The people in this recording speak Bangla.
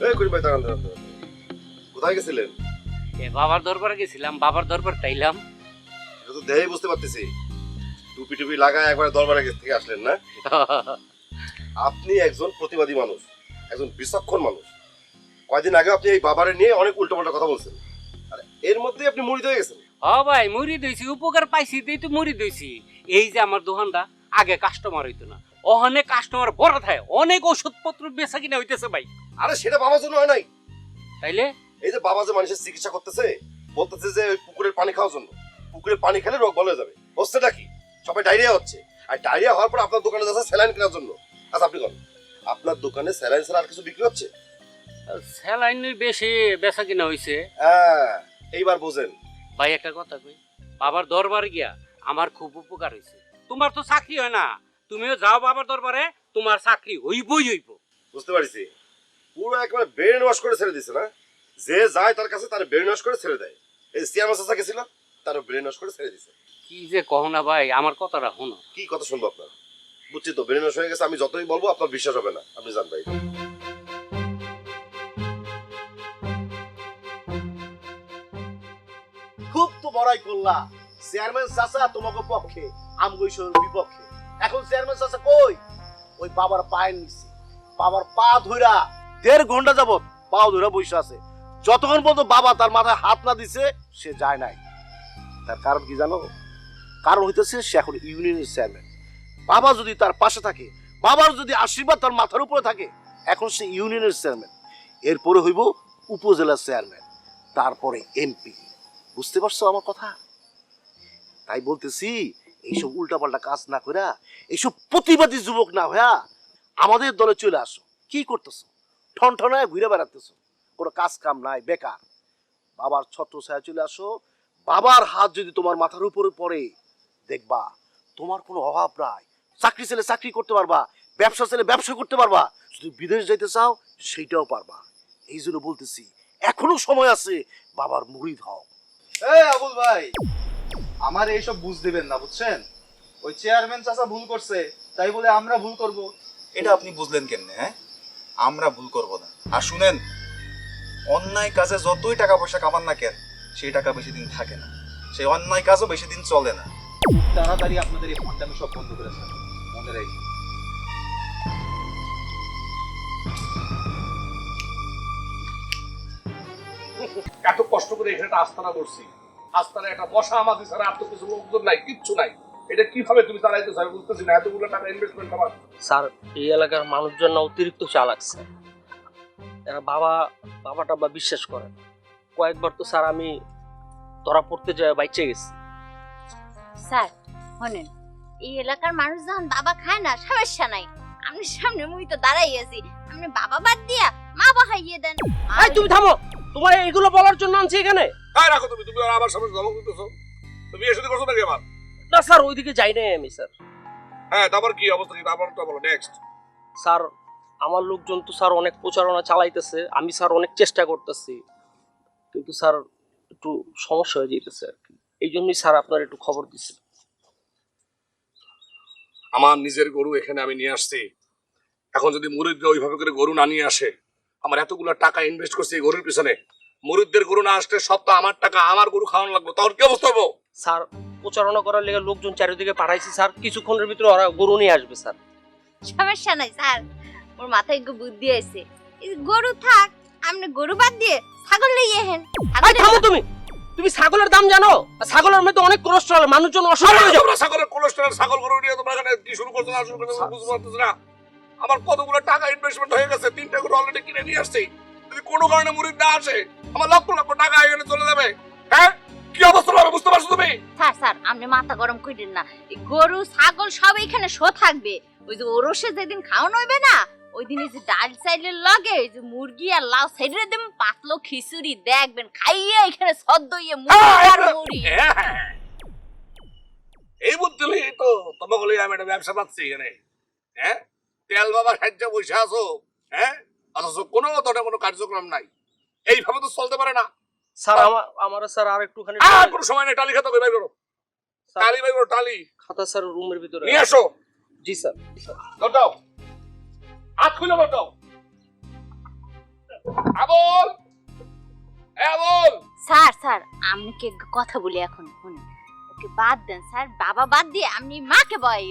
এই করি ভাই দাঁড়ান দাঁড়ান দাঁড়ান। কোথায় গেছিলেন? বাবার দরবারে গেছিলাম, বাবার দরবার তাইলাম। এটা তো দেখেই বুঝতে পারতেছি টুপি টুপি লাগায় একবার দরবারে থেকে আসলেন না। আপনি একজন প্রতিবাদী মানুষ, একজন বিচক্ষণ মানুষ। কয়দিন আগে আপনি এই বাবারে নিয়ে অনেক উল্টোপাল্টা কথা বলছেন, আর এর মধ্যেই আপনি মুড়িদ হয়ে গেছেন। ও ভাই মুড়ি দইছি, উপকার পাইছি তাই তো মুড়ি দইছি। এই যে আমার দোকানটা আগে কাস্টমার হইতো না, অনেক কাস্টমার বড় থাকে, অনেক ওষুধপত্র বেচা কিনা হইতেছে ভাই। আরে সেটা বাবার জন্য হয় নাই। তাইলে এই যে বাবা যে মানুষের চিকিৎসা করতেছে, বলতেছে যে ওই পুকুরের পানি খাওয়ার জন্য। পুকুরের পানি খেলে রোগ ভালো হয়ে যাবে। হচ্ছেটা কি? সবাই ডায়রিয়া হচ্ছে, আর ডায়রিয়া হওয়ার পর আপনার দোকানে যাচ্ছে স্যালাইন কেনার জন্য। আচ্ছা আপনি বলেন, আপনার দোকানে স্যালাইন ছাড়া আর কিছু বিক্রি হচ্ছে? স্যালাইনের বেশি বেচা কিনা হইছে। হ্যাঁ, এইবার বোঝেন। ভাই একটা কথা কই, বাবার দরবার গিয়া আমার খুব উপকার হইছে। তোমার তো চাকরি হয় না, তুমিও যাও বাবার দরবারে, তোমার চাকরি হইবই হইব। বুঝতে পারছি, পুরো একেবারে ব্রেন ওয়াশ করে ছেড়ে দিছে না? যে যায় তার কাছে তার ব্রেন ওয়াশ করে ছেড়ে দেয়। এই সিয়ামা চাচা গেছিল, তার ব্রেন ওয়াশ করে ছেড়ে দিছে। কি যে কহ না ভাই, আমার কথাটা শোনো। কি কথা শুনবো আপনার? বুঝছি তো, ব্রেন ওয়াশ হয়ে গেছে। আমি যতই বলবো আপনার বিশ্বাস হবে না, আপনি জান ভাই। খুব তো বড়াই করলা, চেয়ারম্যান চাচা তোমাকে পক্ষে, আমগো বিপক্ষে। এখন চেয়ারম্যান চাচা কই? ওই বাবার পায়ের নিচে, বাবার পা ধইরা 1.5 ঘন্টা যাবত পা ধইরা বসে আছে। যতক্ষণ পর্যন্ত বাবা তার মাথায় হাত না দিছে সে যায় নাই। তার কারণ কি জানো? কারণ হইতেছে সে এখন ইউনিয়নের চেয়ারম্যান। বাবা যদি তার পাশে থাকে, বাবার যদি আশীর্বাদ তার মাথার উপরে থাকে, এখন সে ইউনিয়নের চেয়ারম্যান, এরপরে হইব উপজেলার চেয়ারম্যান, তারপরে এমপি। বুঝতে পারছো আমার কথা? তাই বলতেছি, এইসব উল্টাপাল্টা কাজ না কইরা, এইসব প্রতিবাদী যুবক না হইয়া আমাদের দলে চলে আসো। কি করতেছো? ঠনঠনায় ঘুরে বেড়াতেছো, কোনো কাজ কাম নাই, বেকার। বাবার ছত্র ছায়া চলে আসো। বাবার হাত যদি তোমার মাথার উপরে পড়ে, দেখবা তোমার কোনো অভাব নাই। চাকরি ছেলে চাকরি করতে পারবা, ব্যবসা ছেলে ব্যবসা করতে পারবা, যদি বিদেশ যাইতে চাও সেইটাও পারবা। এই জন্য বলতেছি, এখনো সময় আছে, বাবার মুরিদ হও। এই আবুল ভাই, আমার এইসব বুঝ দিবেন না, বুঝছেন? ওই চেয়ারম্যান চাচা ভুল করছে তাই বলে আমরা ভুল করব, এটা আপনি বুঝলেন কেমনে? হ্যাঁ, আমরা ভুল করব না। আর শুনেন, অন্যায় কাজে যতই টাকা পয়সা কামান না কেন, সেই টাকা বেশি দিন থাকে না, সেই অন্যায় কাজও বেশি দিন চলে না। খুব তাড়াতাড়ি আপনাদের এই ফান্ডামি সব বন্ধ করে ফেলেন, মনে রাখি। এত কষ্ট করে এখানে একটা আস্তানা করছি, আস্তানা একটা বসা আমাদের ছাড়া আর তো কিছু লোকজন নাই, কিচ্ছু নাই। এটা কিভাবে তুমি চালাইতে চাই বুঝতেছি না। এতগুলো টাকা ইনভেস্টমেন্ট আমার। স্যার, এই এলাকার মানুষজন না অতিরিক্ত চালাক স্যার। এরা বাবাটা বিশ্বাস করে না। কয়েকবার তো স্যার আমি ধরা পড়তে যায় বাইচে গেছি। স্যার শোনেন, এই এলাকার মানুষ যখন বাবা খায় না, সমস্যা নাই, আপনি সামনে মুই তো দাঁড়াই আছি, আপনি বাবা বাদ দিয়া মা বাহাইয়ে দেন। এই তুমি থামো, তোমার এইগুলো বলার জন্য আনছি এখানে। হ্যাঁ রাখো, তুমি তুমি আর আমার সামনে ধমক দিতেছো। তুমি এসে করছো নাকি আমার? না স্যার, ওইদিকে যাই নাই আমি স্যার। হ্যাঁ, তারপর কি অবস্থা? কি তারপর তো বলো নেক্সট। স্যার, আমার লোকজন তো স্যার অনেক প্রচারণা চালাইতেছে, আমি স্যার অনেক চেষ্টা করতেছি, কিন্তু স্যার একটু সমস্যা হয়ে যেতেছে আর কি। এই জন্যই স্যার আপনার একটু খবর দিচ্ছি। আমার নিজের গরু এখানে আমি নিয়ে আসছি, এখন যদি মুরিদরা ওইভাবে করে গরু না নিয়ে আসে, আমার এতগুলো টাকা ইনভেস্ট করছি এই গরুর পিছনে, মুরিদদের গরু না আসলে সব তো আমার টাকা, আমার গরু খাওয়ানো লাগবে, তখন কি অবস্থা হবো? স্যার, প্রচারণা করার লেগে লোকজন চারিদিকে পাঠাইছি স্যার, কিছুক্ষণের ভিতরে ওরা গরু নিয়ে আসবে স্যার। সমস্যা নাই স্যার, ওর মাথায় একটু বুদ্ধি আছে। গরু থাক, আপনি গরু বাদ দিয়ে ছাগল লইয়ে হেন। এই থামো তুমি, তুমি ছাগলের দাম জানো? আর ছাগলের মধ্যে অনেক কোলেস্টেরল, মানুষজন অসুস্থ হয়ে যাবে। ছাগলের কোলেস্টেরল, ছাগল গরু নিয়ে তোমরা এখানে কি শুরু করছো না শুরু করছো বুঝতে পারতেছ না। আমার কতগুলো টাকা ইনভেস্টমেন্ট হয়ে গেছে, 3টা গরু অলরেডি কিনে নিয়ে আসছি। যদি কোনো কারণে মুরিদ না আসে, আমার লক্ষ লক্ষ টাকা এখানে চলে যাবে। হ্যাঁ, কি অবস্থা হবে বুঝতে পারছো তুমি? স্যার আপনি মাথা গরম করেন না, এই গরু ছাগল সব এখানে শো থাকবে। ওই যে ওরসে যেদিন খাওয়ানো হইবে না, ওই দিন এই যে ডাল চাইলের লগে এই যে মুরগি আর লাউ সাইডে দেন পাতলো খিচুড়ি দেখবেন, খাইয়ে এখানে সদ্য ইয়ে মুরগি আর মুড়ি। এই বুঝলি তো তোমাকে বলি আমি একটা ব্যবসা পাচ্ছি এখানে। হ্যাঁ, তেল বাবা সাহায্য বসে আছো, হ্যাঁ, অথচ কোনো ধরনের কোনো কার্যক্রম নাই। এইভাবে তো চলতে পারে না স্যার। আমার স্যার আর একটুখানি আর কোনো সময় নেই, টালি খাতা বাই করো, টালি বাই করো, টালি খাতা স্যার রুমের ভিতরে নিয়ে আসো। জি স্যার। দাও হাত খুলে দাও। আবুল আবুল স্যার স্যার আপনি কে কথা বলি এখন শুনুন ওকে বাদ দেন স্যার বাবা বাদ দিয়ে আপনি মাকে বয়